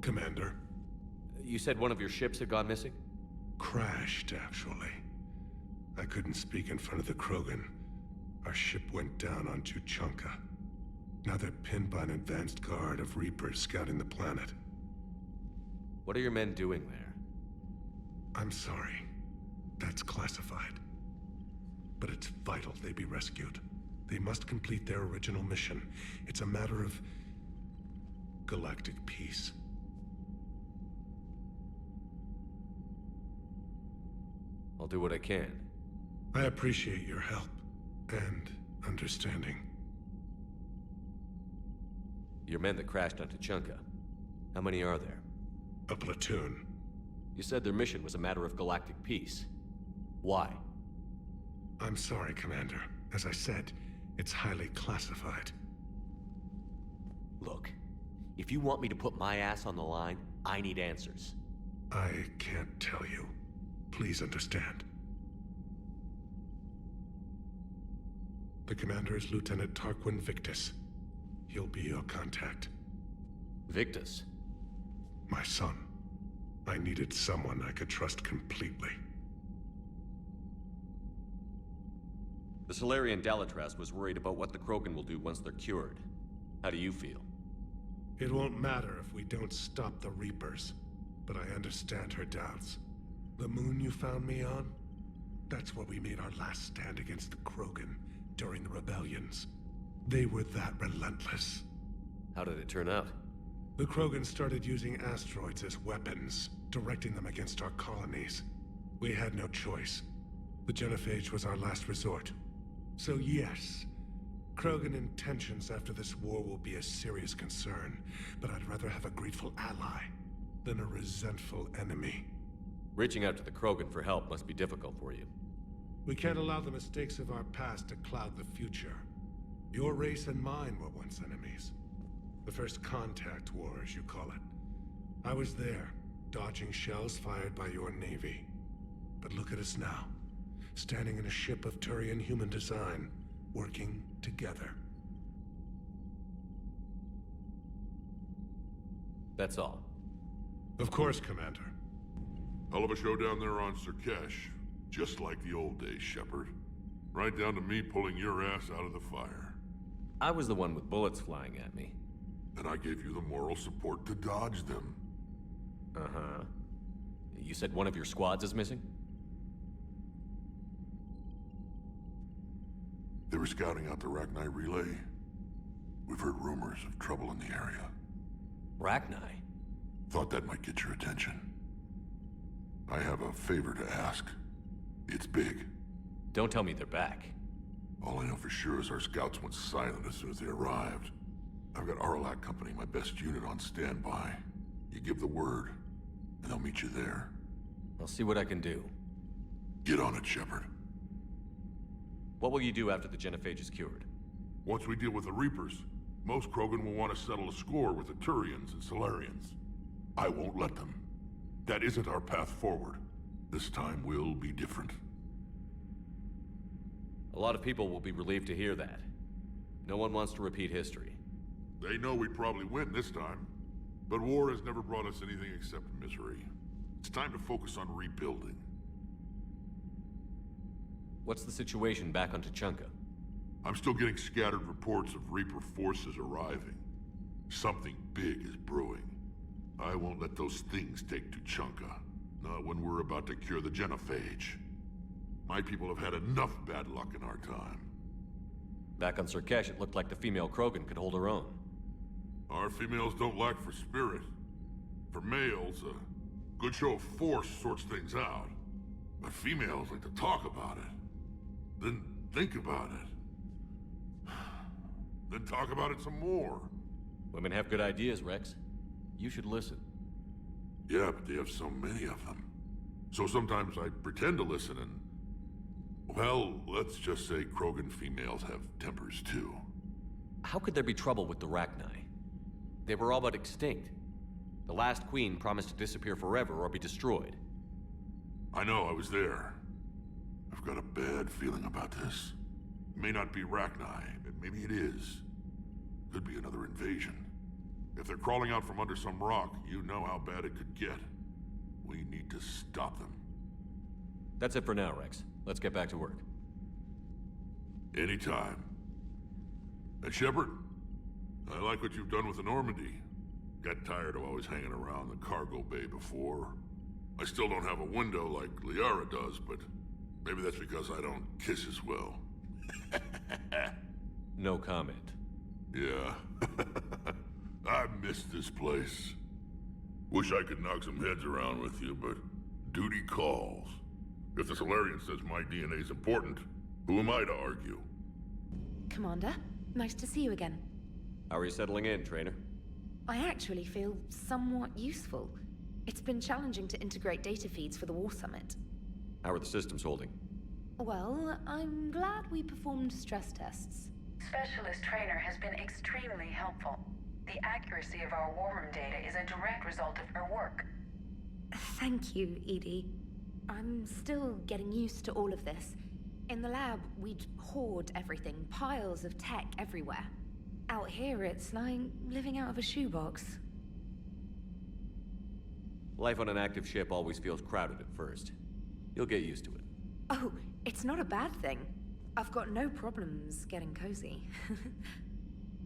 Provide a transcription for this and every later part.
Commander. You said one of your ships had gone missing? Crashed, actually. I couldn't speak in front of the Krogan. Our ship went down on Tuchanka. Now they're pinned by an advanced guard of Reapers scouting the planet. What are your men doing there? I'm sorry. That's classified. But it's vital they be rescued. They must complete their original mission. It's a matter of galactic peace. I'll do what I can. I appreciate your help and understanding. Your men that crashed on Tuchanka. How many are there? A platoon. You said their mission was a matter of galactic peace. Why? I'm sorry, Commander. As I said, it's highly classified. Look, if you want me to put my ass on the line, I need answers. I can't tell you. Please understand. The commander is Lieutenant Tarquin Victus. He'll be your contact. Victus? My son. I needed someone I could trust completely. The Solarian Dalatras was worried about what the Krogan will do once they're cured. How do you feel? It won't matter if we don't stop the Reapers, but I understand her doubts. The moon you found me on? That's where we made our last stand against the Krogan during the rebellions. They were that relentless. How did it turn out? The Krogan started using asteroids as weapons, directing them against our colonies. We had no choice. The genophage was our last resort. So yes, Krogan intentions after this war will be a serious concern, but I'd rather have a grateful ally than a resentful enemy. Reaching out to the Krogan for help must be difficult for you. We can't allow the mistakes of our past to cloud the future. Your race and mine were once enemies. The first contact war, as you call it. I was there, dodging shells fired by your navy. But look at us now, standing in a ship of Turian human design, working together. That's all. Of course, Commander. Hell of a show down there on Surkesh. Just like the old days, Shepard. Right down to me pulling your ass out of the fire. I was the one with bullets flying at me. And I gave you the moral support to dodge them. Uh-huh. You said one of your squads is missing? They were scouting out the Rachni relay. We've heard rumors of trouble in the area. Rachni? Thought that might get your attention. I have a favor to ask. It's big. Don't tell me they're back. All I know for sure is our scouts went silent as soon as they arrived. I've got Arlac Company, my best unit, on standby. You give the word, and I'll meet you there. I'll see what I can do. Get on it, Shepard. What will you do after the genophage is cured? Once we deal with the Reapers, most Krogan will want to settle a score with the Turians and Solarians. I won't let them. That isn't our path forward. This time will be different. A lot of people will be relieved to hear that. No one wants to repeat history. They know we'd probably win this time. But war has never brought us anything except misery. It's time to focus on rebuilding. What's the situation back on Tuchanka? I'm still getting scattered reports of Reaper forces arriving. Something big is brewing. I won't let those things take Tuchanka. Not when we're about to cure the genophage. My people have had enough bad luck in our time. Back on Surkesh, it looked like the female Krogan could hold her own. Our females don't lack for spirit. For males, a good show of force sorts things out. But females like to talk about it. Then think about it. Then talk about it some more. Women have good ideas, Rex. You should listen. Yeah, but they have so many of them. So sometimes I pretend to listen and... Well, let's just say Krogan females have tempers too. How could there be trouble with the Rachni? They were all but extinct. The last queen promised to disappear forever or be destroyed. I know, I was there. I've got a bad feeling about this. It may not be Rachni, but maybe it is. Could be another invasion. If they're crawling out from under some rock, you know how bad it could get. We need to stop them. That's it for now, Rex. Let's get back to work. Anytime. And Shepard, I like what you've done with the Normandy. Got tired of always hanging around the cargo bay before. I still don't have a window like Liara does, but maybe that's because I don't kiss as well. No comment. Yeah. I miss this place. Wish I could knock some heads around with you, but duty calls. If the Solarian says my DNA's important, who am I to argue? Commander, nice to see you again. How are you settling in, Trainer? I actually feel somewhat useful. It's been challenging to integrate data feeds for the War Summit. How are the systems holding? Well, I'm glad we performed stress tests. Specialist Trainer has been extremely helpful. The accuracy of our war room data is a direct result of her work. Thank you, Edie. I'm still getting used to all of this. In the lab, we'd hoard everything, piles of tech everywhere. Out here, it's like living out of a shoebox. Life on an active ship always feels crowded at first. You'll get used to it. Oh, it's not a bad thing. I've got no problems getting cozy.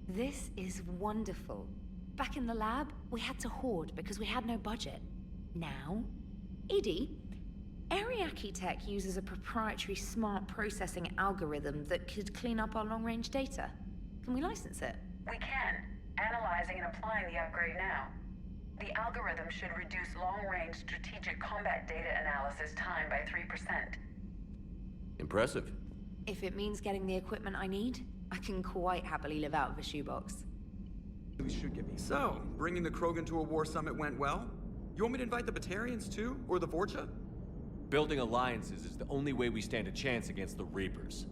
This is wonderful. Back in the lab, we had to hoard because we had no budget. Now, Edie, Ariake Tech uses a proprietary smart processing algorithm that could clean up our long-range data. Can we license it? We can. Analyzing and applying the upgrade now. The algorithm should reduce long-range strategic combat data analysis time by 3%. Impressive. If it means getting the equipment I need, I can quite happily live out of a shoebox. So, bringing the Krogan to a war summit went well? You want me to invite the Batarians too? Or the Vorcha? Building alliances is the only way we stand a chance against the Reapers.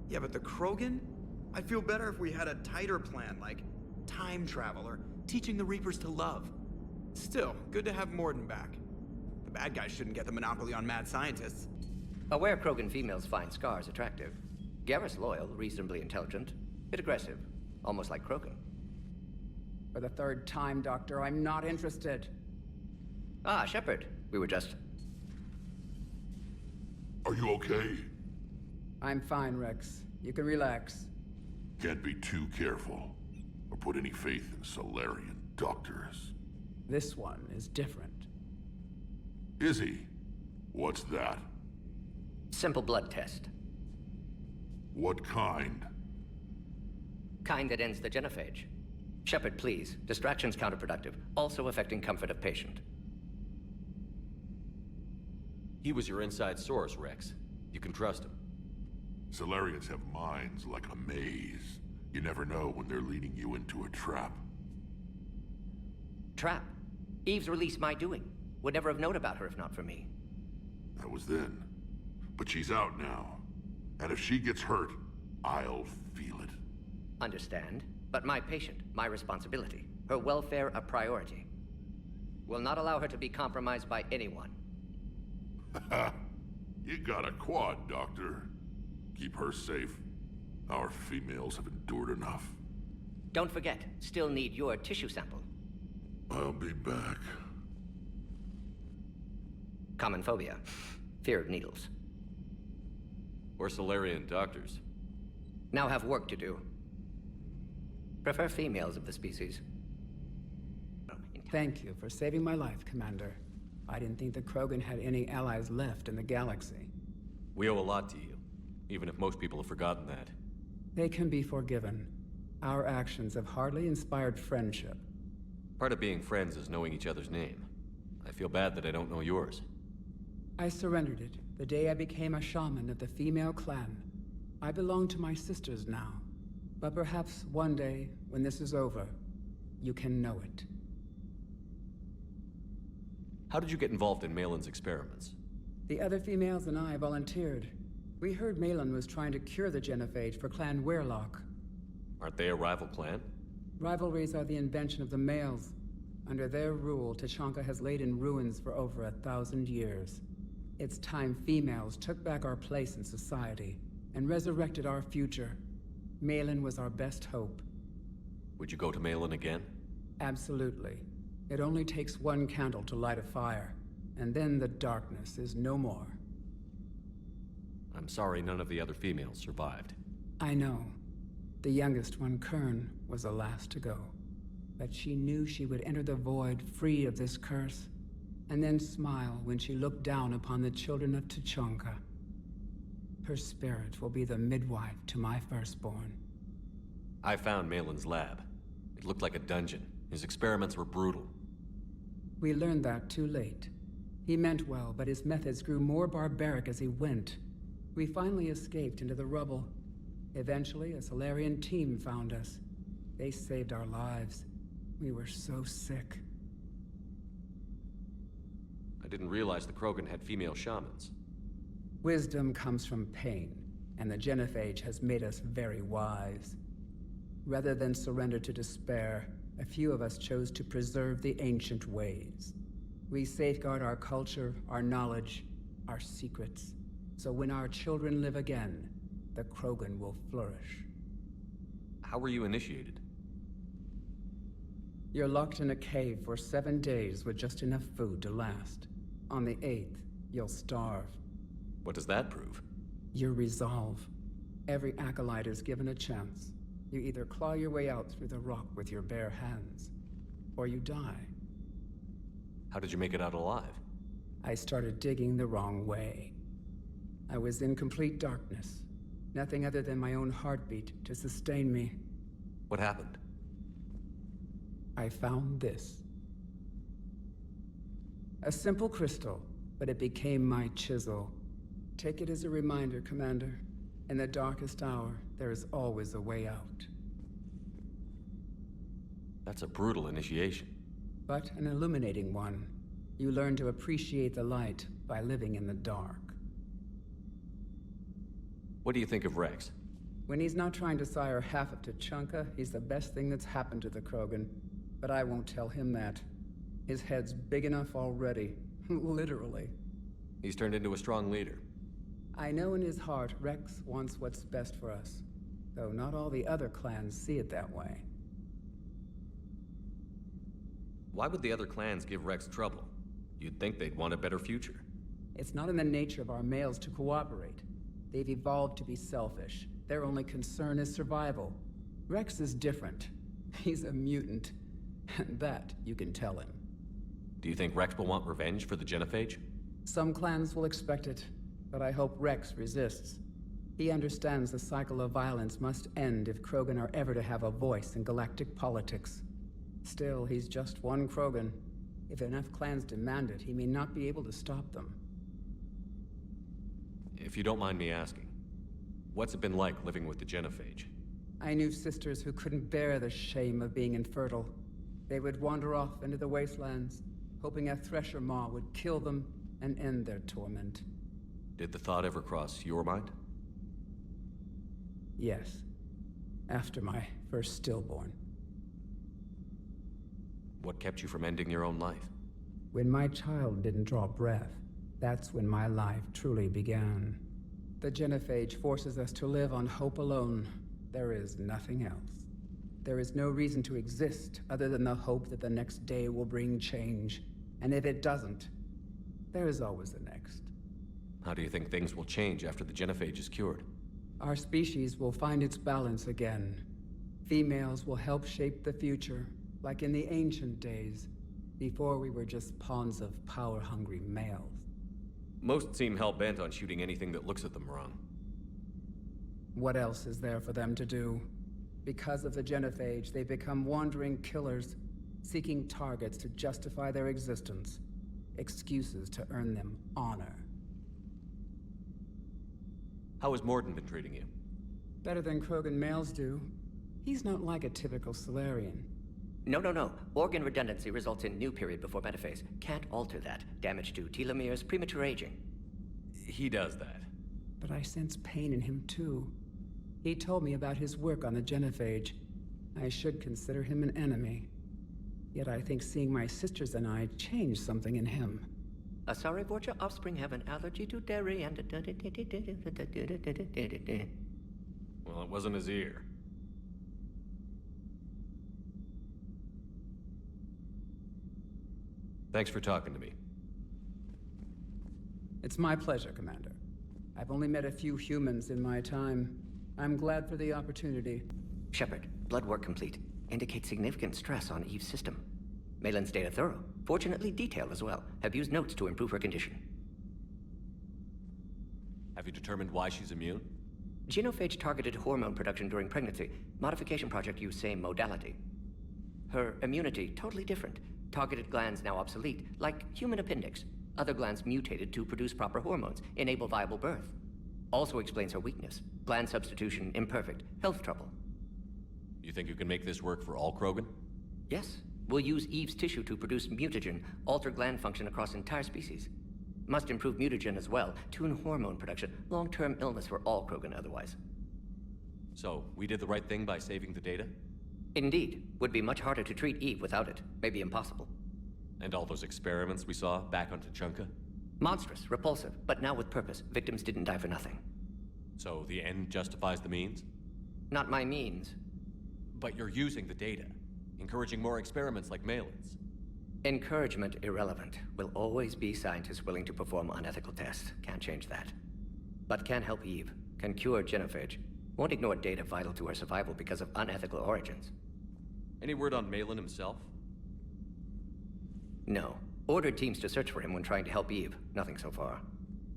Yeah, but the Krogan? I'd feel better if we had a tighter plan, like time travel or teaching the Reapers to love. Still, good to have Morden back. The bad guys shouldn't get the monopoly on mad scientists. Aware Krogan females find Scars attractive. Garrus loyal, reasonably intelligent, bit aggressive, almost like Krogan. For the third time, Doctor, I'm not interested. Ah, Shepard. We were just... Are you okay? I'm fine, Rex. You can relax. Can't be too careful, or put any faith in Solarian doctors. This one is different. Is he? What's that? Simple blood test. What kind? Kind that ends the genophage. Shepard, please. Distraction's counterproductive, also affecting comfort of patient. He was your inside source, Rex. You can trust him. Solarians have minds like a maze. You never know when they're leading you into a trap. Trap. Eve's release my doing. Would never have known about her if not for me. That was then. But she's out now. And if she gets hurt, I'll feel it. Understand. But my patient, my responsibility. Her welfare a priority. Will not allow her to be compromised by anyone. You got a quad, Doctor. Keep her safe. Our females have endured enough. Don't forget, still need your tissue sample. I'll be back. Common phobia. Fear of needles. Or Solarian doctors. Now have work to do. Prefer females of the species. Thank you for saving my life, Commander. I didn't think the Krogan had any allies left in the galaxy. We owe a lot to you, even if most people have forgotten that. They can be forgiven. Our actions have hardly inspired friendship. Part of being friends is knowing each other's name. I feel bad that I don't know yours. I surrendered it the day I became a shaman of the female clan. I belong to my sisters now. But perhaps one day, when this is over, you can know it. How did you get involved in Malin's experiments? The other females and I volunteered. We heard Malin was trying to cure the genophage for Clan Weirlock. Aren't they a rival clan? Rivalries are the invention of the males. Under their rule, Tachanka has laid in ruins for over 1,000 years. It's time females took back our place in society and resurrected our future. Malin was our best hope. Would you go to Malin again? Absolutely. It only takes one candle to light a fire, and then the darkness is no more. I'm sorry none of the other females survived. I know. The youngest one, Kern, was the last to go. But she knew she would enter the void free of this curse, and then smile when she looked down upon the children of Tuchanka. Her spirit will be the midwife to my firstborn. I found Malin's lab. It looked like a dungeon. His experiments were brutal. We learned that too late. He meant well, but his methods grew more barbaric as he went. We finally escaped into the rubble. Eventually, a Solarian team found us. They saved our lives. We were so sick. I didn't realize the Krogan had female shamans. Wisdom comes from pain, and the Genophage has made us very wise. Rather than surrender to despair, a few of us chose to preserve the ancient ways. We safeguard our culture, our knowledge, our secrets. So when our children live again, the Krogan will flourish. How were you initiated? You're locked in a cave for 7 days with just enough food to last. On the 8th, you'll starve. What does that prove? Your resolve. Every acolyte is given a chance. You either claw your way out through the rock with your bare hands, or you die. How did you make it out alive? I started digging the wrong way. I was in complete darkness. Nothing other than my own heartbeat to sustain me. What happened? I found this. A simple crystal, but it became my chisel. Take it as a reminder, Commander. In the darkest hour, there is always a way out. That's a brutal initiation. But an illuminating one. You learn to appreciate the light by living in the dark. What do you think of Rex? When he's not trying to sire half of Tuchanka, he's the best thing that's happened to the Krogan. But I won't tell him that. His head's big enough already. Literally. He's turned into a strong leader. I know in his heart Rex wants what's best for us. Though not all the other clans see it that way. Why would the other clans give Rex trouble? You'd think they'd want a better future. It's not in the nature of our males to cooperate. They've evolved to be selfish. Their only concern is survival. Rex is different. He's a mutant. And that you can tell him. Do you think Rex will want revenge for the Genophage? Some clans will expect it, but I hope Rex resists. He understands the cycle of violence must end if Krogan are ever to have a voice in galactic politics. Still, he's just one Krogan. If enough clans demand it, he may not be able to stop them. If you don't mind me asking, what's it been like living with the Genophage? I knew sisters who couldn't bear the shame of being infertile. They would wander off into the wastelands, hoping a thresher maw would kill them and end their torment. Did the thought ever cross your mind? Yes. After my first stillborn. What kept you from ending your own life? When my child didn't draw breath, that's when my life truly began. The Genophage forces us to live on hope alone. There is nothing else. There is no reason to exist other than the hope that the next day will bring change. And if it doesn't, there is always the next. How do you think things will change after the Genophage is cured? Our species will find its balance again. Females will help shape the future, like in the ancient days, before we were just pawns of power-hungry males. Most seem hell-bent on shooting anything that looks at them wrong. What else is there for them to do? Because of the Genophage, they become wandering killers, seeking targets to justify their existence, excuses to earn them honor. How has Morden been treating you? Better than Krogan males do. He's not like a typical Solarian. No. Organ redundancy results in new period before metaphase. Can't alter that. Damage to telomeres, premature aging. He does that. But I sense pain in him too. He told me about his work on the Genophage. I should consider him an enemy. Yet I think seeing my sisters and I changed something in him. Sorry, Borgia offspring have an allergy to dairy and... Well, it wasn't his ear. Thanks for talking to me. It's my pleasure, Commander. I've only met a few humans in my time. I'm glad for the opportunity. Shepard, blood work complete. Indicates significant stress on Eve's system. Malin's data thorough. Fortunately detailed as well. Have used notes to improve her condition. Have you determined why she's immune? Genophage targeted hormone production during pregnancy. Modification project used same modality. Her immunity, totally different. Targeted glands now obsolete, like human appendix. Other glands mutated to produce proper hormones, enable viable birth. Also explains her weakness. Gland substitution imperfect. Health trouble. You think you can make this work for all Krogan? Yes. We'll use Eve's tissue to produce mutagen, alter gland function across entire species. Must improve mutagen as well, tune hormone production, long-term illness for all Krogan otherwise. So, we did the right thing by saving the data? Indeed. Would be much harder to treat Eve without it. Maybe impossible. And all those experiments we saw back on Tuchanka? Monstrous, repulsive, but now with purpose. Victims didn't die for nothing. So the end justifies the means? Not my means. But you're using the data, encouraging more experiments like Malin's. Encouragement irrelevant. Will always be scientists willing to perform unethical tests. Can't change that. But can help Eve. Can cure genophage. Won't ignore data vital to her survival because of unethical origins. Any word on Malin himself? No. Ordered teams to search for him when trying to help Eve. Nothing so far.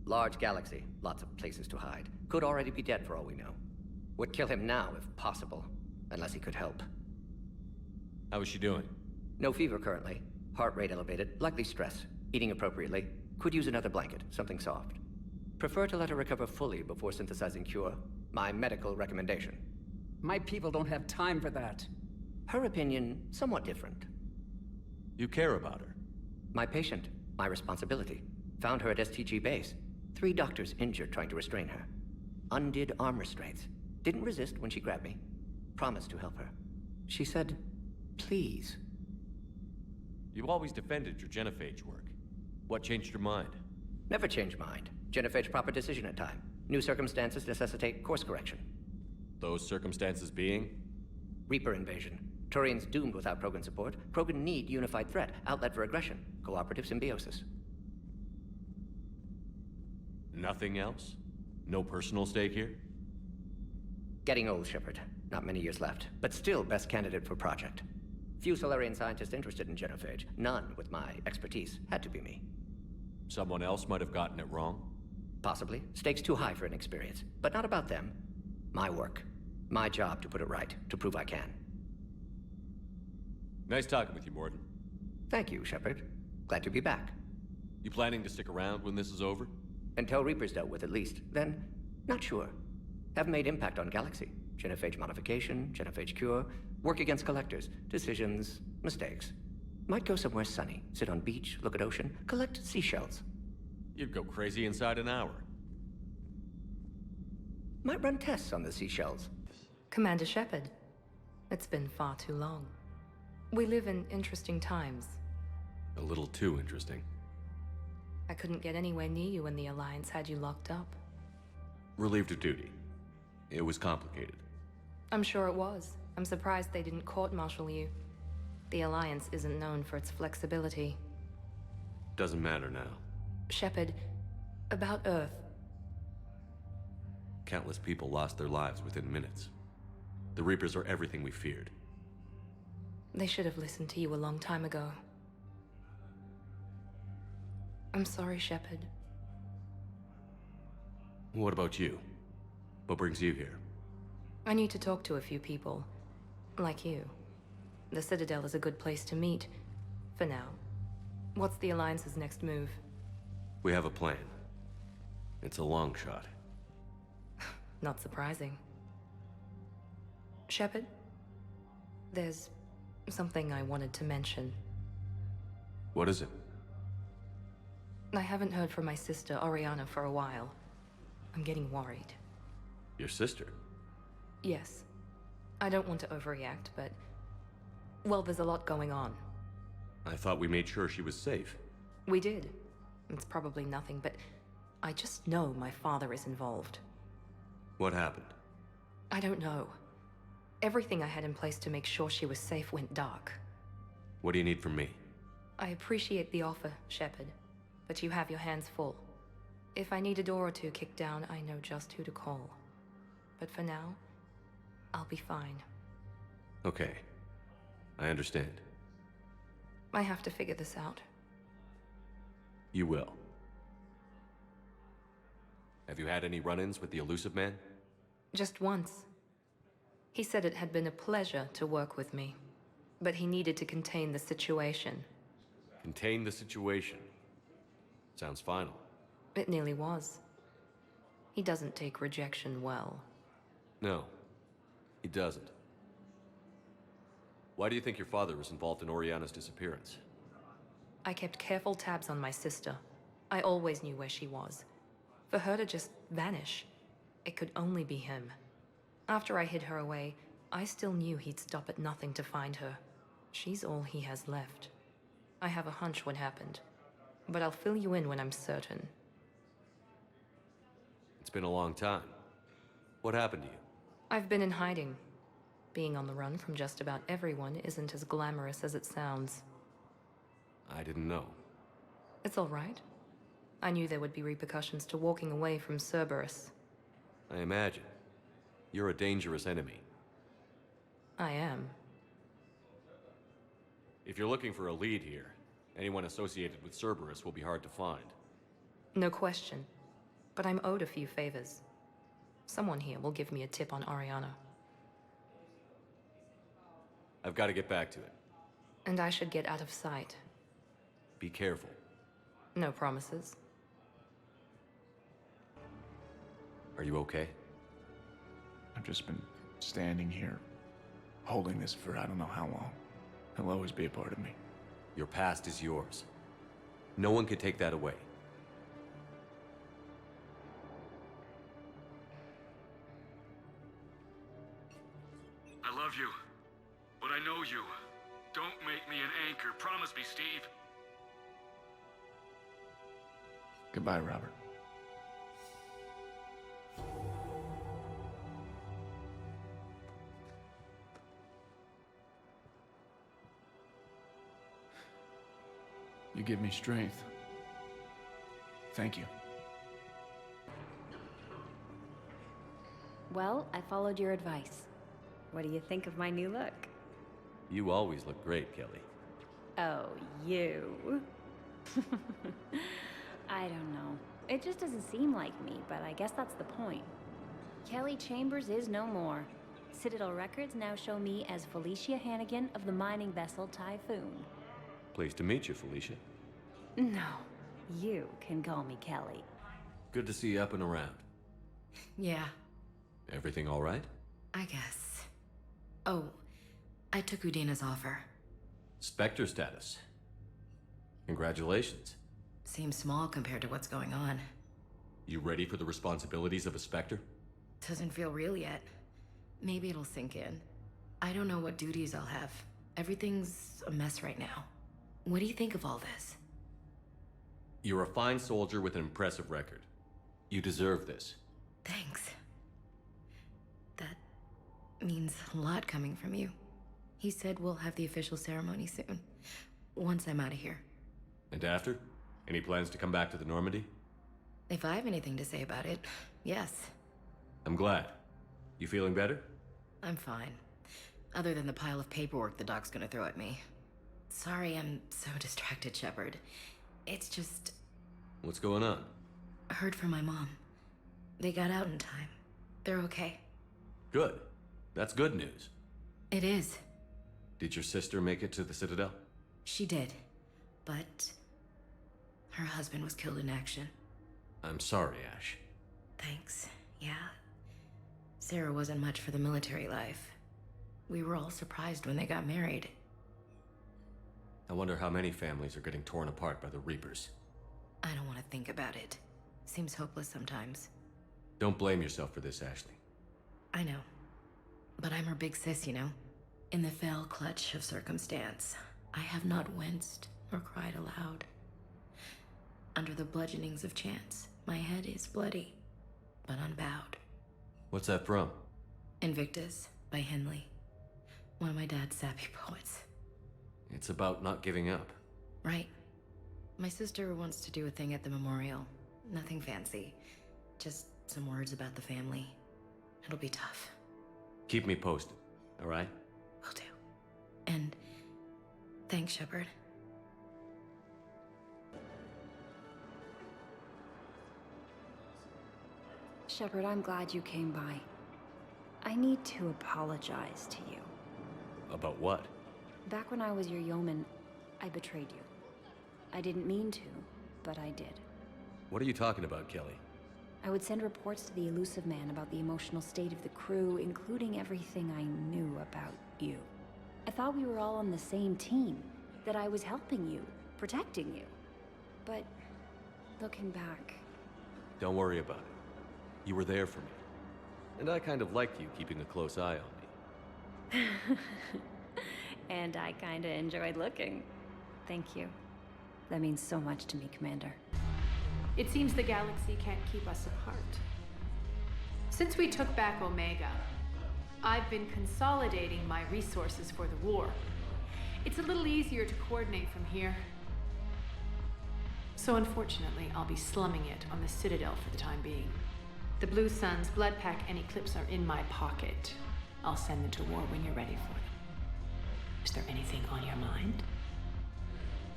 Large galaxy. Lots of places to hide. Could already be dead for all we know. Would kill him now if possible. Unless he could help. How is she doing? No fever currently. Heart rate elevated. Likely stress. Eating appropriately. Could use another blanket. Something soft. Prefer to let her recover fully before synthesizing cure. My medical recommendation. My people don't have time for that. Her opinion, somewhat different. You care about her. My patient. My responsibility. Found her at STG base. 3 doctors injured trying to restrain her. Undid arm restraints. Didn't resist when she grabbed me. Promised to help her. She said, please. You've always defended your genophage work. What changed your mind? Never change mind. Genophage proper decision at time. New circumstances necessitate course correction. Those circumstances being? Reaper invasion. Turians doomed without Krogan support. Krogan need unified threat. Outlet for aggression. Cooperative symbiosis. Nothing else? No personal stake here? Getting old, Shepard. Not many years left. But still best candidate for project. Few Solarian scientists interested in genophage. None with my expertise. Had to be me. Someone else might have gotten it wrong? Possibly. Stakes too high for inexperience. But not about them. My work. My job to put it right. To prove I can. Nice talking with you, Morden. Thank you, Shepard. Glad to be back. You planning to stick around when this is over? Until Reaper's dealt with, at least. Then, not sure. Have made impact on Galaxy. Genophage modification, genophage cure, work against collectors, decisions, mistakes. Might go somewhere sunny, sit on beach, look at ocean, collect seashells. You'd go crazy inside an hour. Might run tests on the seashells. Commander Shepard, it's been far too long. We live in interesting times. A little too interesting. I couldn't get anywhere near you when the Alliance had you locked up. Relieved of duty. It was complicated. I'm sure it was. I'm surprised they didn't court-martial you. The Alliance isn't known for its flexibility. Doesn't matter now. Shepard, about Earth. Countless people lost their lives within minutes. The Reapers are everything we feared. They should have listened to you a long time ago. I'm sorry, Shepard. What about you? What brings you here? I need to talk to a few people. Like you. The Citadel is a good place to meet. For now. What's the Alliance's next move? We have a plan. It's a long shot. Not surprising. Shepard? There's something I wanted to mention. What is it? I haven't heard from my sister, Oriana, for a while. I'm getting worried. Your sister? Yes. I don't want to overreact, but... well, there's a lot going on. I thought we made sure she was safe. We did. It's probably nothing, but... I just know my father is involved. What happened? I don't know. Everything I had in place to make sure she was safe went dark. What do you need from me? I appreciate the offer, Shepard, but you have your hands full. If I need a door or two kicked down, I know just who to call. But for now, I'll be fine. Okay. I understand. I have to figure this out. You will. Have you had any run-ins with the Elusive Man? Just once. He said it had been a pleasure to work with me, but he needed to contain the situation. Contain the situation. Sounds final. It nearly was. He doesn't take rejection well. No, he doesn't. Why do you think your father was involved in Oriana's disappearance? I kept careful tabs on my sister. I always knew where she was. For her to just vanish, it could only be him. After I hid her away, I still knew he'd stop at nothing to find her. She's all he has left. I have a hunch what happened, but I'll fill you in when I'm certain. It's been a long time. What happened to you? I've been in hiding. Being on the run from just about everyone isn't as glamorous as it sounds. I didn't know. It's all right. I knew there would be repercussions to walking away from Cerberus. I imagine. You're a dangerous enemy. I am. If you're looking for a lead here, anyone associated with Cerberus will be hard to find. No question. But I'm owed a few favors. Someone here will give me a tip on Oriana. I've got to get back to it. And I should get out of sight. Be careful. No promises. Are you okay? I've just been standing here, holding this for I don't know how long. He'll always be a part of me. Your past is yours. No one can take that away. I love you, but I know you. Don't make me an anchor. Promise me, Steve. Goodbye, Robert. You give me strength. Thank you. Well, I followed your advice. What do you think of my new look? You always look great, Kelly. Oh, you. I don't know. It just doesn't seem like me, but I guess that's the point. Kelly Chambers is no more. Citadel records now show me as Felicia Hannigan of the mining vessel Typhoon. Pleased to meet you, Felicia. No, you can call me Kelly. Good to see you up and around. Yeah, Everything all right? I guess. Oh, I took Udina's offer. Spectre status. Congratulations. Seems small compared to what's going on. You ready for the responsibilities of a Spectre? Doesn't feel real yet. Maybe it'll sink in. I don't know what duties I'll have. Everything's a mess right now. What do you think of all this? You're a fine soldier with an impressive record. You deserve this. Thanks. That means a lot coming from you. He said we'll have the official ceremony soon, once I'm out of here. And after? Any plans to come back to the Normandy? If I have anything to say about it, yes. I'm glad. You feeling better? I'm fine. Other than the pile of paperwork the doc's gonna throw at me. Sorry I'm so distracted, Shepard. It's just... What's going on? I heard from my mom. They got out in time. They're okay. Good. That's good news. It is. Did your sister make it to the Citadel? She did. But... her husband was killed in action. I'm sorry, Ash. Thanks. Yeah. Sarah wasn't much for the military life. We were all surprised when they got married. I wonder how many families are getting torn apart by the Reapers. I don't want to think about it. Seems hopeless sometimes. Don't blame yourself for this, Ashley. I know. But I'm her big sis, you know? In the fell clutch of circumstance, I have not winced or cried aloud. Under the bludgeonings of chance, my head is bloody, but unbowed. What's that from? Invictus by Henley. One of my dad's sappy poets. It's about not giving up. right? My sister wants to do a thing at the memorial. Nothing fancy. Just some words about the family. It'll be tough. Keep me posted, all right? Will do. And thanks, Shepard. Shepard, I'm glad you came by. I need to apologize to you. About what? Back when I was your yeoman, I betrayed you. I didn't mean to, but I did. What are you talking about, Kelly? I would send reports to the Elusive Man about the emotional state of the crew, including everything I knew about you. I thought we were all on the same team, that I was helping you, protecting you. But looking back... Don't worry about it. You were there for me. And I kind of liked you keeping a close eye on me. And I kinda enjoyed looking. Thank you. That means so much to me, Commander. It seems the galaxy can't keep us apart. Since we took back Omega, I've been consolidating my resources for the war. It's a little easier to coordinate from here. So unfortunately, I'll be slumming it on the Citadel for the time being. The Blue Suns, Bloodpack, and Eclipse are in my pocket. I'll send them to war when you're ready for them. Is there anything on your mind?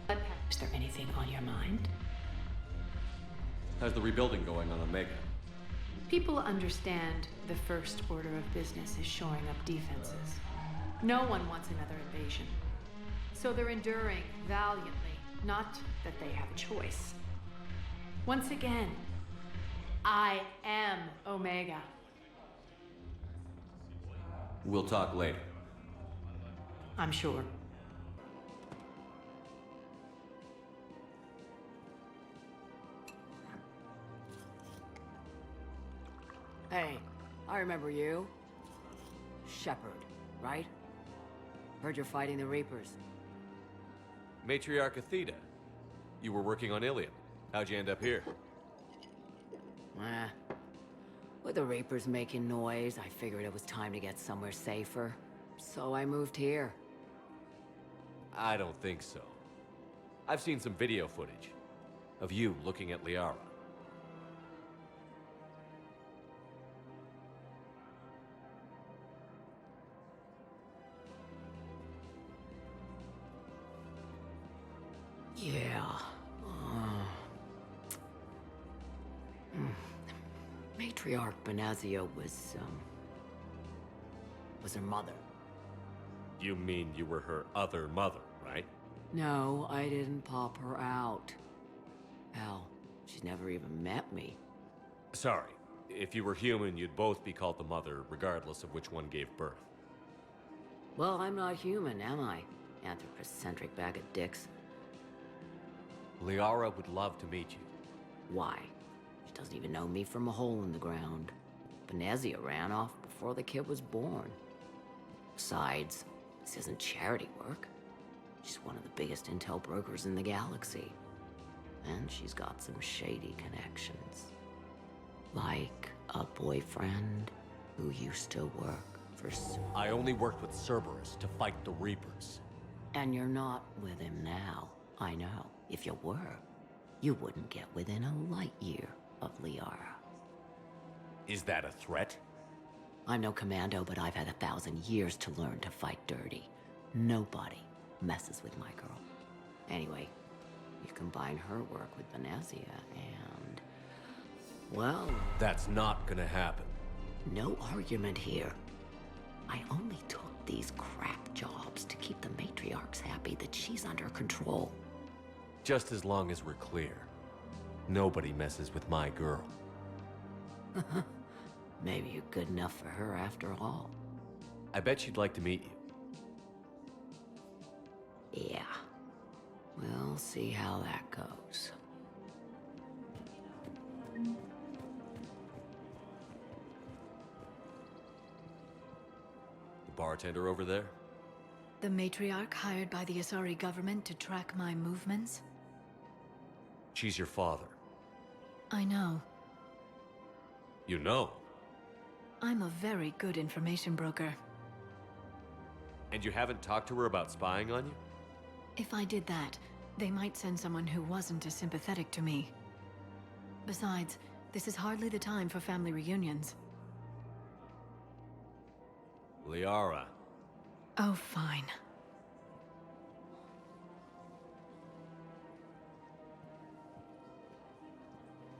Bloodpack, is there anything on your mind? How's the rebuilding going on Omega? People understand the first order of business is shoring up defenses. No one wants another invasion. So they're enduring valiantly, not that they have a choice. Once again, I am Omega. We'll talk later. I'm sure. Hey, I remember you. Shepard, right? Heard you're fighting the Reapers. Matriarch Athena. You were working on Ilium. How'd you end up here? With the Reapers making noise, I figured it was time to get somewhere safer. So I moved here. I don't think so. I've seen some video footage of you looking at Liara. Yeah. Matriarch Benazia was her mother. You mean you were her other mother, right? No, I didn't pop her out. Hell, she's never even met me. Sorry. If you were human, you'd both be called the mother, regardless of which one gave birth. Well, I'm not human, am I? Anthropocentric bag of dicks. Liara would love to meet you. Why? She doesn't even know me from a hole in the ground. Benazia ran off before the kid was born. Besides, this isn't charity work. She's one of the biggest intel brokers in the galaxy. And she's got some shady connections. Like a boyfriend who used to work for... I only worked with Cerberus to fight the Reapers. And you're not with him now. I know. If you were, you wouldn't get within a light year of Liara. Is that a threat? I'm no commando, but I've had 1,000 years to learn to fight dirty. Nobody messes with my girl. Anyway, you combine her work with Benazia and... well... That's not gonna happen. No argument here. I only took these crap jobs to keep the matriarchs happy that she's under control. Just as long as we're clear. Nobody messes with my girl. Maybe you're good enough for her after all. I bet she'd like to meet you. Yeah. We'll see how that goes. The bartender over there? The matriarch hired by the Asari government to track my movements? She's your father. I know. You know? I'm a very good information broker. And you haven't talked to her about spying on you? If I did that, They might send someone who wasn't as sympathetic to me. Besides, this is hardly the time for family reunions. Liara. Oh, fine.